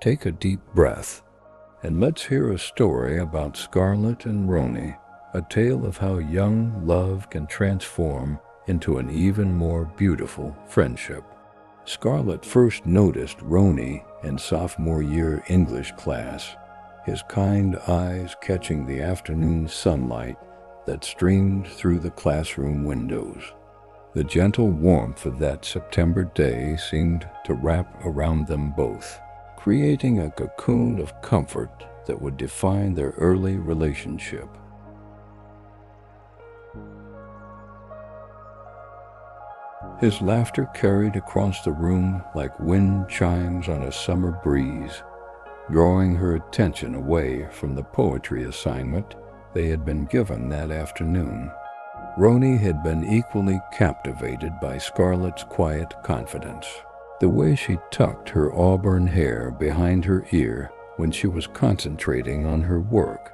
take a deep breath, and let's hear a story about Scarlett and Rony, a tale of how young love can transform into an even more beautiful friendship. Scarlett first noticed Rony in sophomore year English class, his kind eyes catching the afternoon sunlight that streamed through the classroom windows. The gentle warmth of that September day seemed to wrap around them both, creating a cocoon of comfort that would define their early relationship. His laughter carried across the room like wind chimes on a summer breeze, drawing her attention away from the poetry assignment they had been given that afternoon. Rony had been equally captivated by Scarlett's quiet confidence. The way she tucked her auburn hair behind her ear when she was concentrating on her work.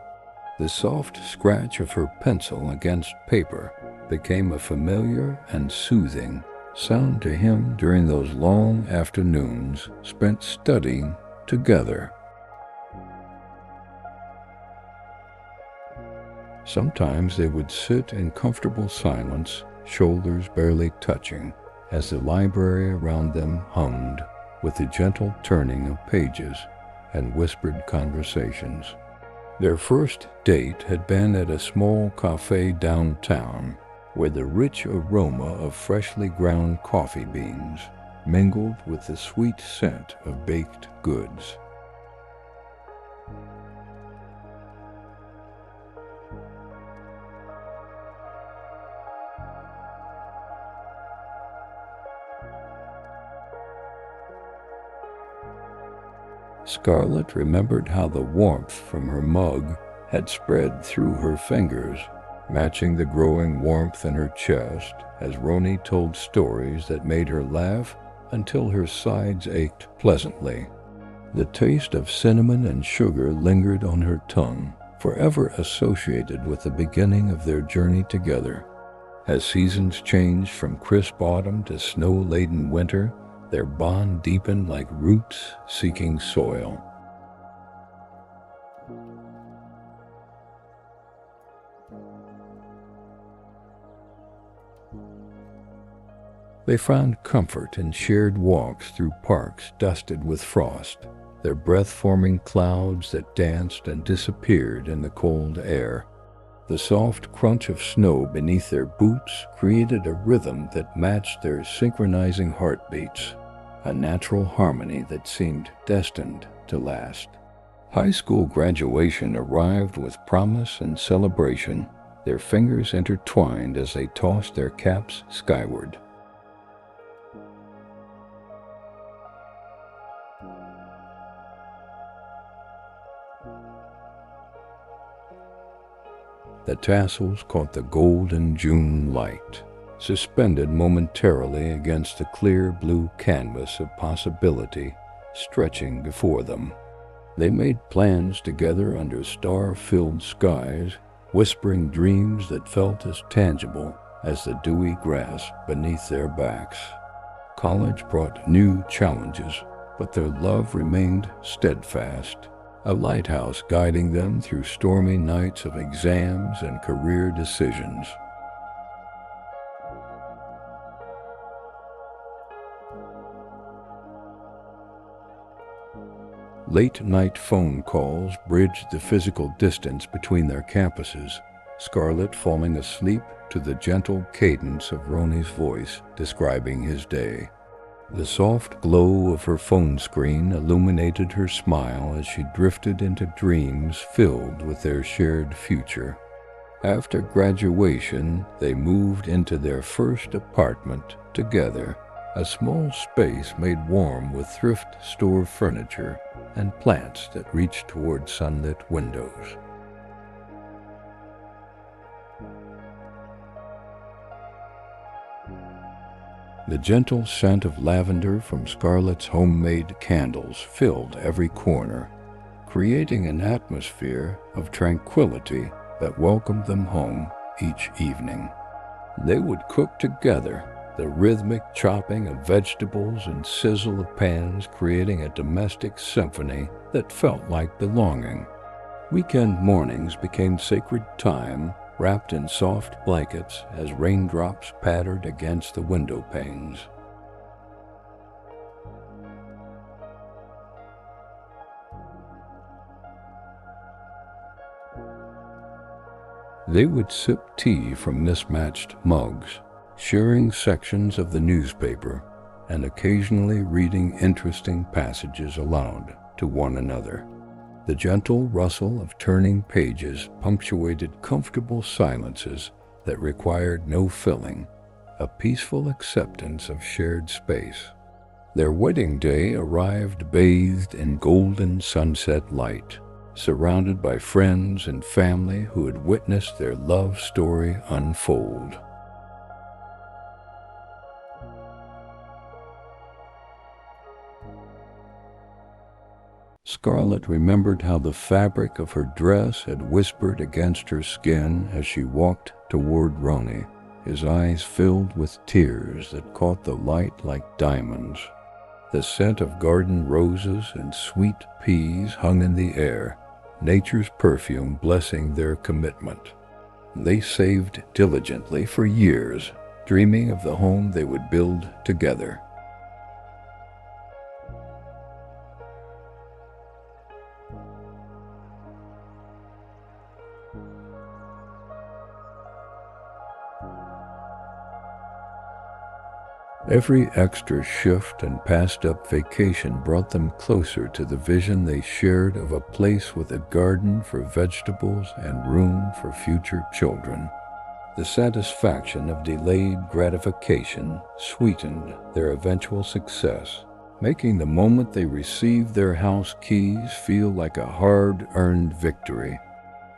The soft scratch of her pencil against paper became a familiar and soothing sound to him during those long afternoons spent studying together. Sometimes they would sit in comfortable silence, shoulders barely touching, as the library around them hummed with the gentle turning of pages and whispered conversations. Their first date had been at a small cafe downtown, where the rich aroma of freshly ground coffee beans mingled with the sweet scent of baked goods. Scarlett remembered how the warmth from her mug had spread through her fingers, matching the growing warmth in her chest as Rony told stories that made her laugh until her sides ached pleasantly. The taste of cinnamon and sugar lingered on her tongue, forever associated with the beginning of their journey together. As seasons changed from crisp autumn to snow-laden winter, their bond deepened like roots seeking soil. They found comfort in shared walks through parks dusted with frost, their breath-forming clouds that danced and disappeared in the cold air. The soft crunch of snow beneath their boots created a rhythm that matched their synchronizing heartbeats, a natural harmony that seemed destined to last. High school graduation arrived with promise and celebration, their fingers intertwined as they tossed their caps skyward. The tassels caught the golden June light, suspended momentarily against the clear blue canvas of possibility stretching before them. They made plans together under star-filled skies, whispering dreams that felt as tangible as the dewy grass beneath their backs. College brought new challenges, but their love remained steadfast, a lighthouse guiding them through stormy nights of exams and career decisions. Late-night phone calls bridged the physical distance between their campuses, Scarlett falling asleep to the gentle cadence of Rony's voice describing his day. The soft glow of her phone screen illuminated her smile as she drifted into dreams filled with their shared future. After graduation, they moved into their first apartment together, a small space made warm with thrift store furniture and plants that reached toward sunlit windows. The gentle scent of lavender from Scarlett's homemade candles filled every corner, creating an atmosphere of tranquility that welcomed them home each evening. They would cook together, the rhythmic chopping of vegetables and sizzle of pans creating a domestic symphony that felt like belonging. Weekend mornings became sacred time, wrapped in soft blankets as raindrops pattered against the window panes. They would sip tea from mismatched mugs, sharing sections of the newspaper and occasionally reading interesting passages aloud to one another. The gentle rustle of turning pages punctuated comfortable silences that required no filling, a peaceful acceptance of shared space. Their wedding day arrived bathed in golden sunset light, surrounded by friends and family who had witnessed their love story unfold. Scarlett remembered how the fabric of her dress had whispered against her skin as she walked toward Rony, his eyes filled with tears that caught the light like diamonds. The scent of garden roses and sweet peas hung in the air, nature's perfume blessing their commitment. They saved diligently for years, dreaming of the home they would build together. Every extra shift and passed-up vacation brought them closer to the vision they shared of a place with a garden for vegetables and room for future children. The satisfaction of delayed gratification sweetened their eventual success, making the moment they received their house keys feel like a hard-earned victory.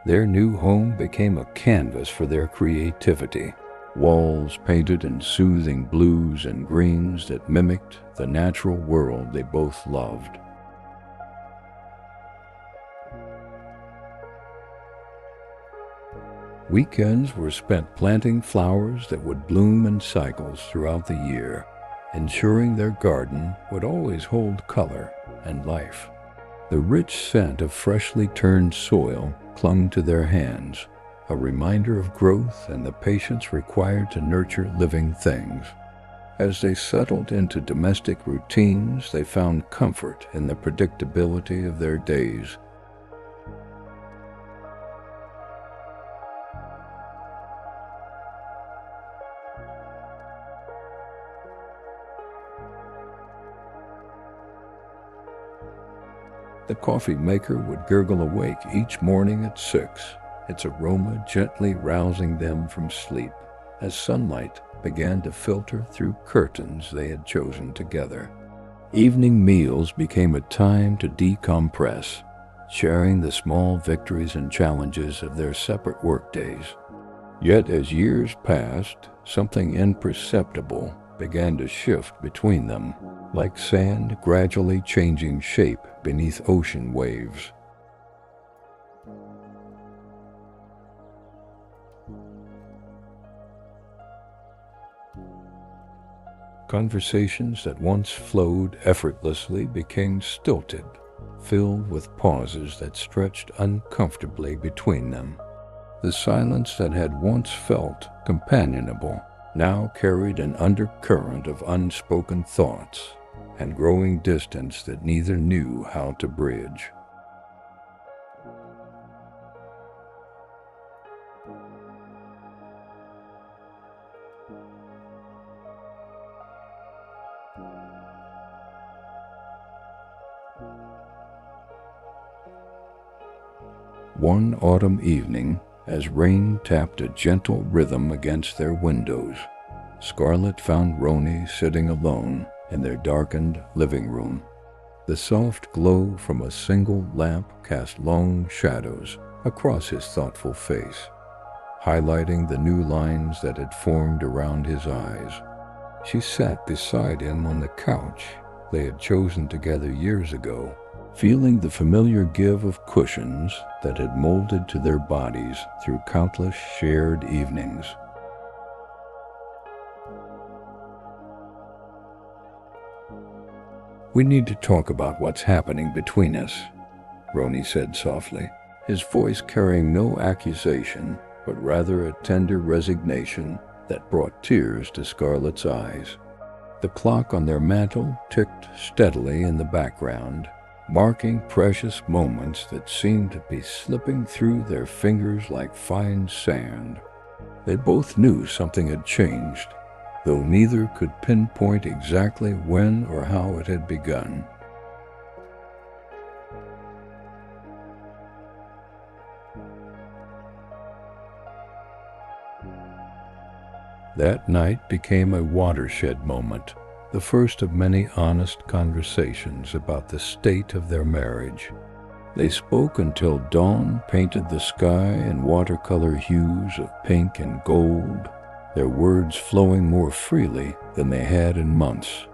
Their new home became a canvas for their creativity. Walls painted in soothing blues and greens that mimicked the natural world they both loved. Weekends were spent planting flowers that would bloom in cycles throughout the year, ensuring their garden would always hold color and life. The rich scent of freshly turned soil clung to their hands, a reminder of growth and the patience required to nurture living things. As they settled into domestic routines, they found comfort in the predictability of their days. The coffee maker would gurgle awake each morning at 6, its aroma gently rousing them from sleep as sunlight began to filter through curtains they had chosen together. Evening meals became a time to decompress, sharing the small victories and challenges of their separate workdays. Yet as years passed, something imperceptible began to shift between them, like sand gradually changing shape beneath ocean waves. Conversations that once flowed effortlessly became stilted, filled with pauses that stretched uncomfortably between them. The silence that had once felt companionable now carried an undercurrent of unspoken thoughts and growing distance that neither knew how to bridge. One autumn evening, as rain tapped a gentle rhythm against their windows, Scarlett found Rony sitting alone in their darkened living room. The soft glow from a single lamp cast long shadows across his thoughtful face, highlighting the new lines that had formed around his eyes. She sat beside him on the couch they had chosen together years ago, feeling the familiar give of cushions that had molded to their bodies through countless shared evenings. "We need to talk about what's happening between us," Rony said softly, his voice carrying no accusation, but rather a tender resignation that brought tears to Scarlett's eyes. The clock on their mantel ticked steadily in the background, marking precious moments that seemed to be slipping through their fingers like fine sand. They both knew something had changed, though neither could pinpoint exactly when or how it had begun. That night became a watershed moment, the first of many honest conversations about the state of their marriage. They spoke until dawn painted the sky in watercolor hues of pink and gold, their words flowing more freely than they had in months.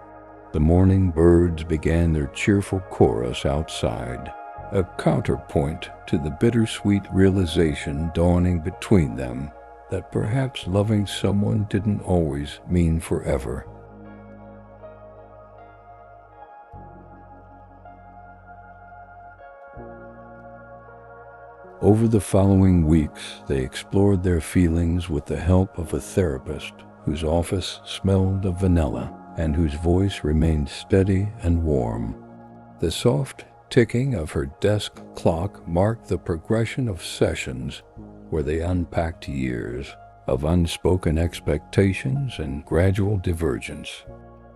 The morning birds began their cheerful chorus outside, a counterpoint to the bittersweet realization dawning between them that perhaps loving someone didn't always mean forever. Over the following weeks, they explored their feelings with the help of a therapist whose office smelled of vanilla and whose voice remained steady and warm. The soft ticking of her desk clock marked the progression of sessions where they unpacked years of unspoken expectations and gradual divergence.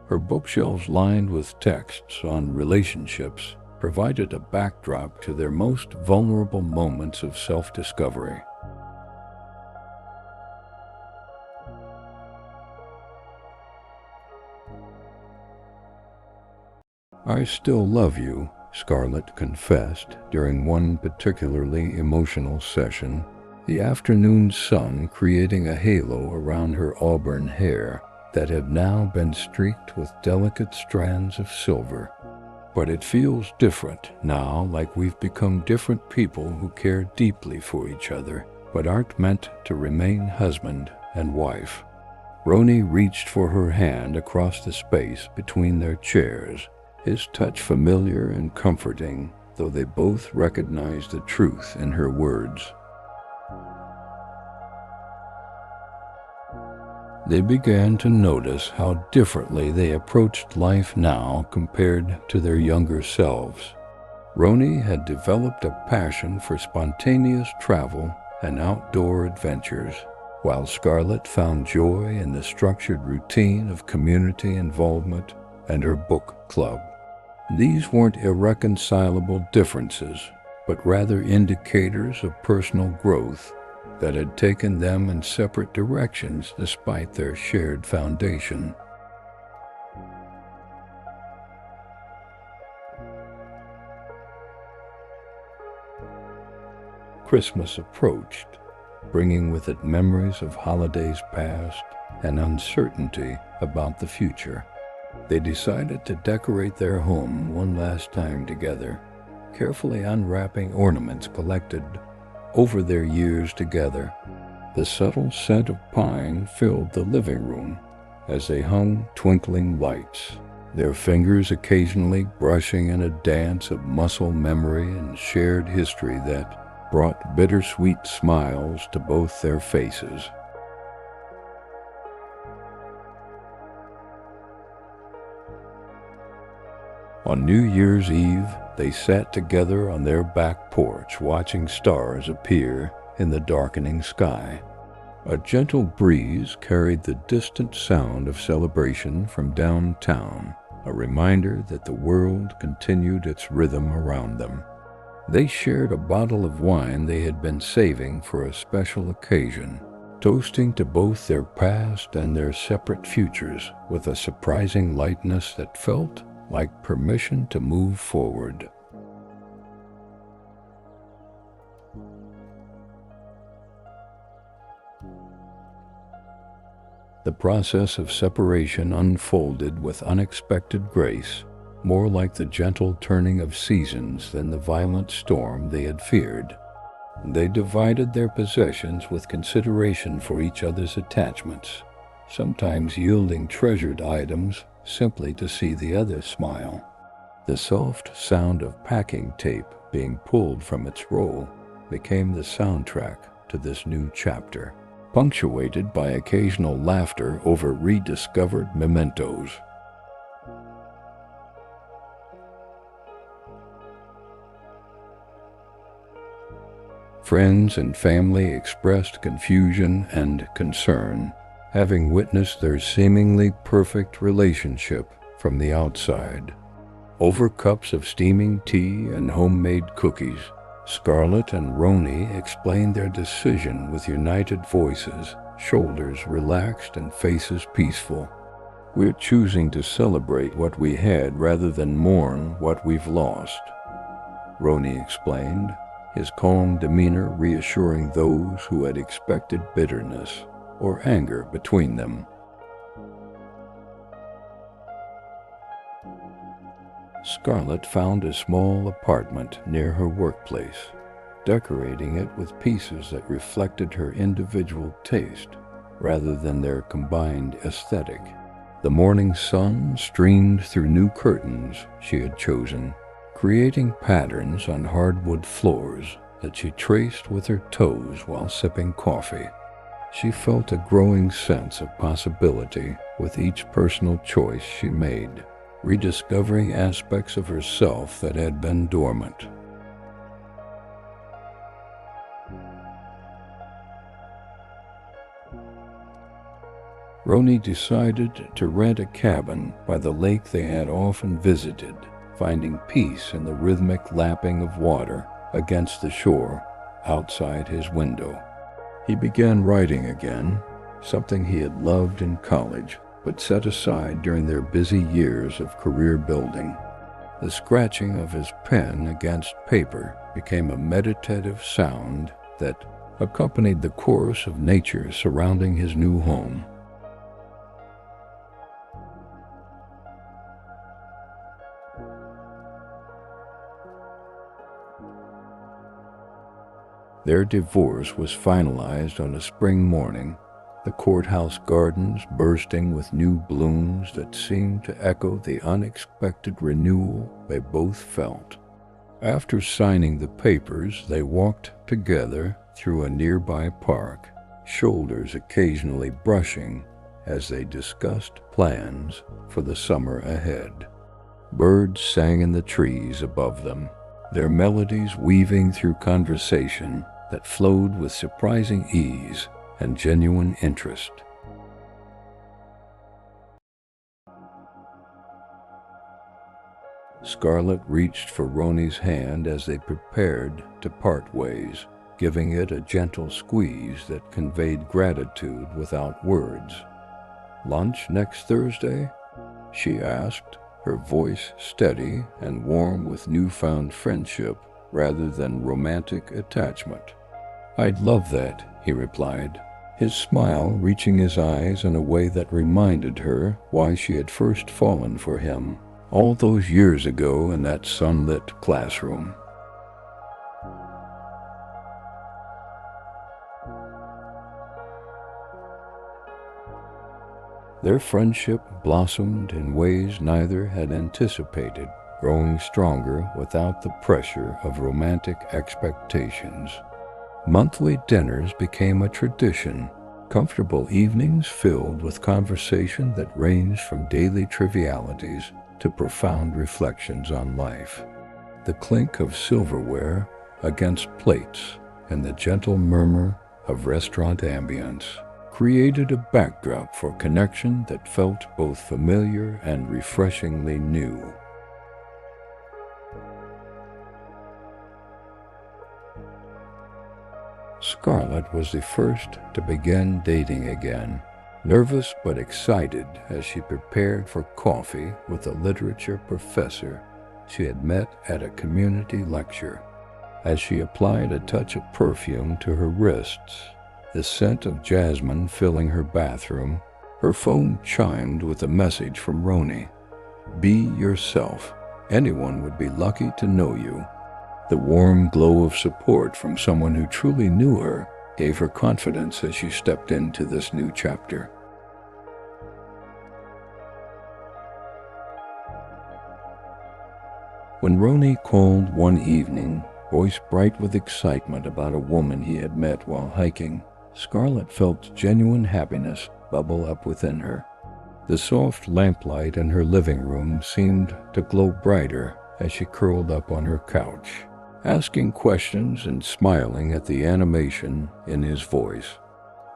Her bookshelves lined with texts on relationships provided a backdrop to their most vulnerable moments of self-discovery. "I still love you," Scarlett confessed during one particularly emotional session, the afternoon sun creating a halo around her auburn hair that had now been streaked with delicate strands of silver. "But it feels different now, like we've become different people who care deeply for each other, but aren't meant to remain husband and wife." Rony reached for her hand across the space between their chairs, his touch familiar and comforting, though they both recognized the truth in her words. They began to notice how differently they approached life now compared to their younger selves. Rony had developed a passion for spontaneous travel and outdoor adventures, while Scarlett found joy in the structured routine of community involvement and her book club. These weren't irreconcilable differences, but rather indicators of personal growth that had taken them in separate directions despite their shared foundation. Christmas approached, bringing with it memories of holidays past and uncertainty about the future. They decided to decorate their home one last time together, carefully unwrapping ornaments collected over their years together. The subtle scent of pine filled the living room as they hung twinkling lights, their fingers occasionally brushing in a dance of muscle memory and shared history that brought bittersweet smiles to both their faces. On New Year's Eve, they sat together on their back porch watching stars appear in the darkening sky. A gentle breeze carried the distant sound of celebration from downtown, a reminder that the world continued its rhythm around them. They shared a bottle of wine they had been saving for a special occasion, toasting to both their past and their separate futures with a surprising lightness that felt like permission to move forward. The process of separation unfolded with unexpected grace, more like the gentle turning of seasons than the violent storm they had feared. They divided their possessions with consideration for each other's attachments, sometimes yielding treasured items simply to see the other smile. The soft sound of packing tape being pulled from its roll became the soundtrack to this new chapter, punctuated by occasional laughter over rediscovered mementos. Friends and family expressed confusion and concern, having witnessed their seemingly perfect relationship from the outside. Over cups of steaming tea and homemade cookies, Scarlett and Rony explained their decision with united voices, shoulders relaxed and faces peaceful. "We're choosing to celebrate what we had rather than mourn what we've lost," Rony explained, his calm demeanor reassuring those who had expected bitterness or anger between them. Scarlett found a small apartment near her workplace, decorating it with pieces that reflected her individual taste rather than their combined aesthetic. The morning sun streamed through new curtains she had chosen, creating patterns on hardwood floors that she traced with her toes while sipping coffee. She felt a growing sense of possibility with each personal choice she made, rediscovering aspects of herself that had been dormant. Rony decided to rent a cabin by the lake they had often visited, finding peace in the rhythmic lapping of water against the shore outside his window. He began writing again, something he had loved in college but set aside during their busy years of career building. The scratching of his pen against paper became a meditative sound that accompanied the chorus of nature surrounding his new home. Their divorce was finalized on a spring morning, the courthouse gardens bursting with new blooms that seemed to echo the unexpected renewal they both felt. After signing the papers, they walked together through a nearby park, shoulders occasionally brushing as they discussed plans for the summer ahead. Birds sang in the trees above them, their melodies weaving through conversation that flowed with surprising ease and genuine interest. Scarlett reached for Rony's hand as they prepared to part ways, giving it a gentle squeeze that conveyed gratitude without words. "Lunch next Thursday?" she asked, her voice steady and warm with newfound friendship rather than romantic attachment. "I'd love that," he replied, his smile reaching his eyes in a way that reminded her why she had first fallen for him all those years ago in that sunlit classroom. Their friendship blossomed in ways neither had anticipated, growing stronger without the pressure of romantic expectations. Monthly dinners became a tradition, comfortable evenings filled with conversation that ranged from daily trivialities to profound reflections on life. The clink of silverware against plates and the gentle murmur of restaurant ambience created a backdrop for connection that felt both familiar and refreshingly new. Scarlett was the first to begin dating again, nervous but excited as she prepared for coffee with a literature professor she had met at a community lecture. As she applied a touch of perfume to her wrists, the scent of jasmine filling her bathroom, her phone chimed with a message from Rony. "Be yourself. Anyone would be lucky to know you." The warm glow of support from someone who truly knew her gave her confidence as she stepped into this new chapter. When Rony called one evening, voice bright with excitement about a woman he had met while hiking, Scarlett felt genuine happiness bubble up within her. The soft lamplight in her living room seemed to glow brighter as she curled up on her couch, asking questions and smiling at the animation in his voice.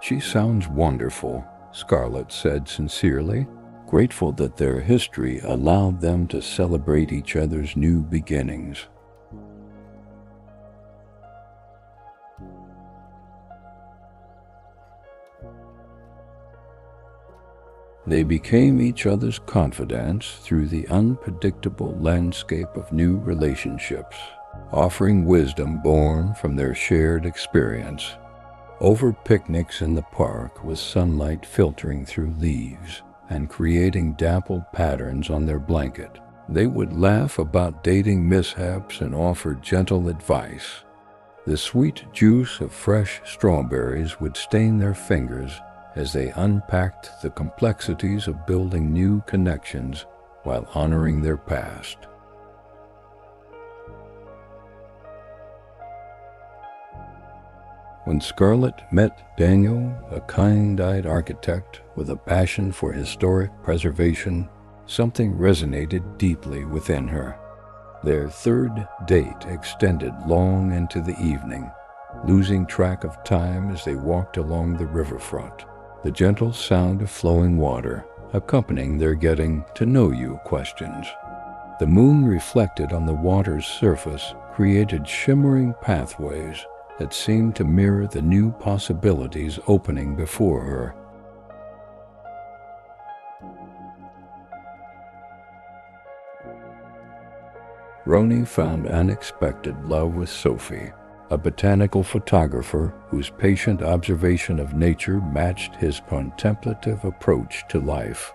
"She sounds wonderful," Scarlett said sincerely, grateful that their history allowed them to celebrate each other's new beginnings. They became each other's confidants through the unpredictable landscape of new relationships, offering wisdom born from their shared experience. Over picnics in the park with sunlight filtering through leaves and creating dappled patterns on their blanket, they would laugh about dating mishaps and offer gentle advice. The sweet juice of fresh strawberries would stain their fingers as they unpacked the complexities of building new connections while honoring their past. When Scarlett met Daniel, a kind-eyed architect with a passion for historic preservation, something resonated deeply within her. Their third date extended long into the evening, losing track of time as they walked along the riverfront, the gentle sound of flowing water accompanying their getting-to-know-you questions. The moon reflected on the water's surface created shimmering pathways that seemed to mirror the new possibilities opening before her. Rony found unexpected love with Sophie, a botanical photographer whose patient observation of nature matched his contemplative approach to life.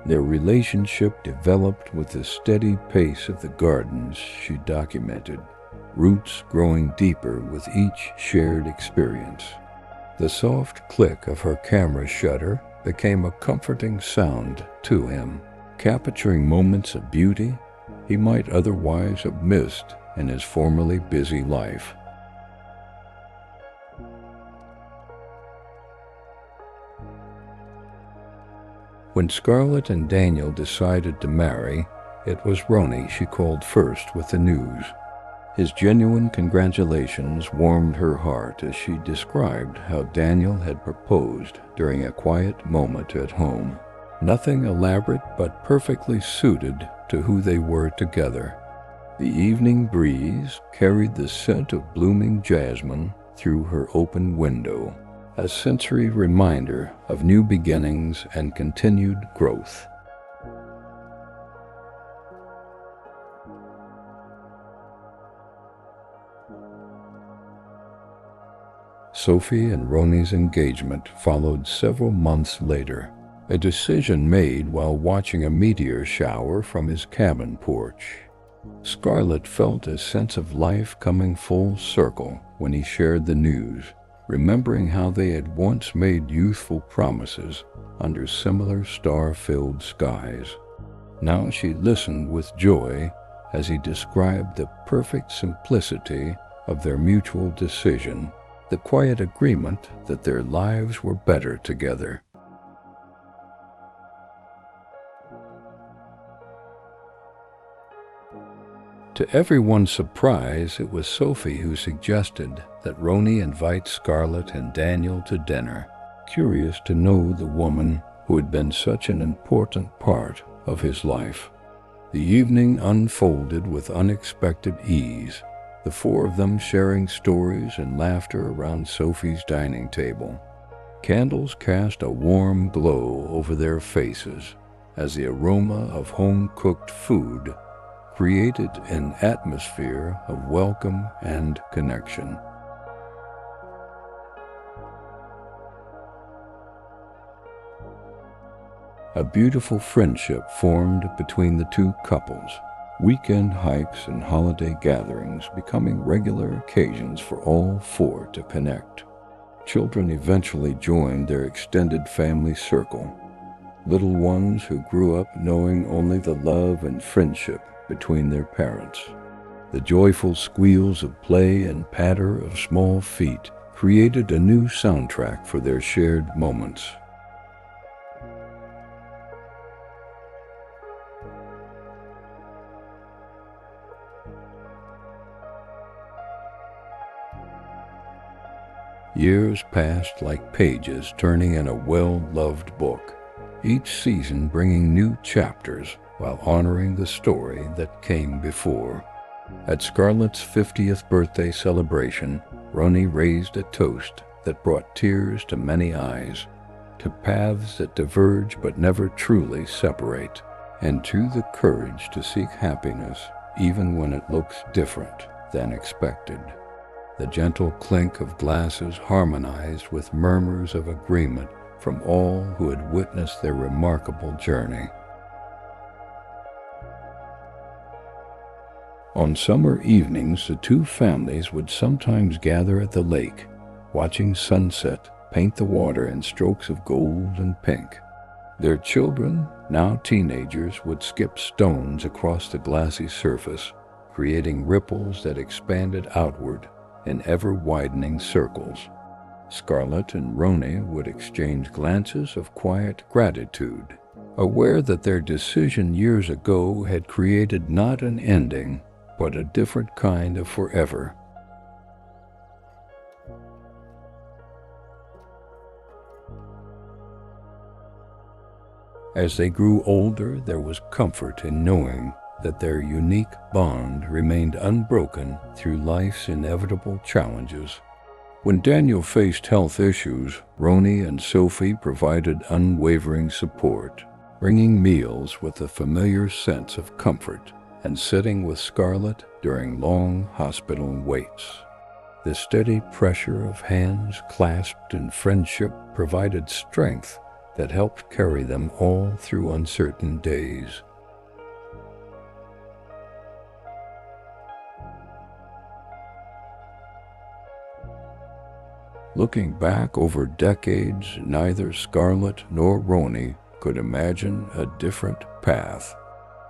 Their relationship developed with the steady pace of the gardens she documented, roots growing deeper with each shared experience. The soft click of her camera shutter became a comforting sound to him, capturing moments of beauty he might otherwise have missed in his formerly busy life. When Scarlett and Daniel decided to marry, it was Rony she called first with the news. His genuine congratulations warmed her heart as she described how Daniel had proposed during a quiet moment at home. Nothing elaborate but perfectly suited to who they were together. The evening breeze carried the scent of blooming jasmine through her open window, a sensory reminder of new beginnings and continued growth. Sophie and Rony's engagement followed several months later, a decision made while watching a meteor shower from his cabin porch. Scarlett felt a sense of life coming full circle when he shared the news, remembering how they had once made youthful promises under similar star-filled skies. Now she listened with joy as he described the perfect simplicity of their mutual decision, the quiet agreement that their lives were better together. To everyone's surprise, it was Sophie who suggested that Rony invite Scarlett and Daniel to dinner, curious to know the woman who had been such an important part of his life. The evening unfolded with unexpected ease, the four of them sharing stories and laughter around Sophie's dining table. Candles cast a warm glow over their faces as the aroma of home-cooked food created an atmosphere of welcome and connection. A beautiful friendship formed between the two couples, weekend hikes and holiday gatherings becoming regular occasions for all four to connect. Children eventually joined their extended family circle, little ones who grew up knowing only the love and friendship between their parents. The joyful squeals of play and patter of small feet created a new soundtrack for their shared moments. Years passed like pages turning in a well-loved book, each season bringing new chapters while honoring the story that came before. At Scarlett's 50th birthday celebration, Rony raised a toast that brought tears to many eyes, to paths that diverge but never truly separate, and to the courage to seek happiness even when it looks different than expected. The gentle clink of glasses harmonized with murmurs of agreement from all who had witnessed their remarkable journey. On summer evenings, the two families would sometimes gather at the lake, watching sunset paint the water in strokes of gold and pink. Their children, now teenagers, would skip stones across the glassy surface, creating ripples that expanded outward in ever-widening circles. Scarlett and Rony would exchange glances of quiet gratitude, aware that their decision years ago had created not an ending, but a different kind of forever. As they grew older, there was comfort in knowing that their unique bond remained unbroken through life's inevitable challenges. When Daniel faced health issues, Rony and Sophie provided unwavering support, bringing meals with a familiar sense of comfort and sitting with Scarlett during long hospital waits. The steady pressure of hands clasped in friendship provided strength that helped carry them all through uncertain days. Looking back over decades, neither Scarlett nor Rony could imagine a different path.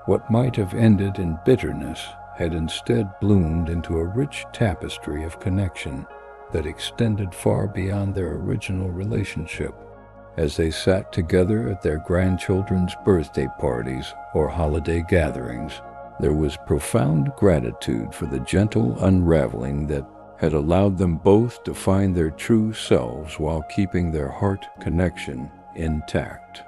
What might have ended in bitterness had instead bloomed into a rich tapestry of connection that extended far beyond their original relationship. As they sat together at their grandchildren's birthday parties or holiday gatherings, there was profound gratitude for the gentle unraveling that had allowed them both to find their true selves while keeping their heart connection intact.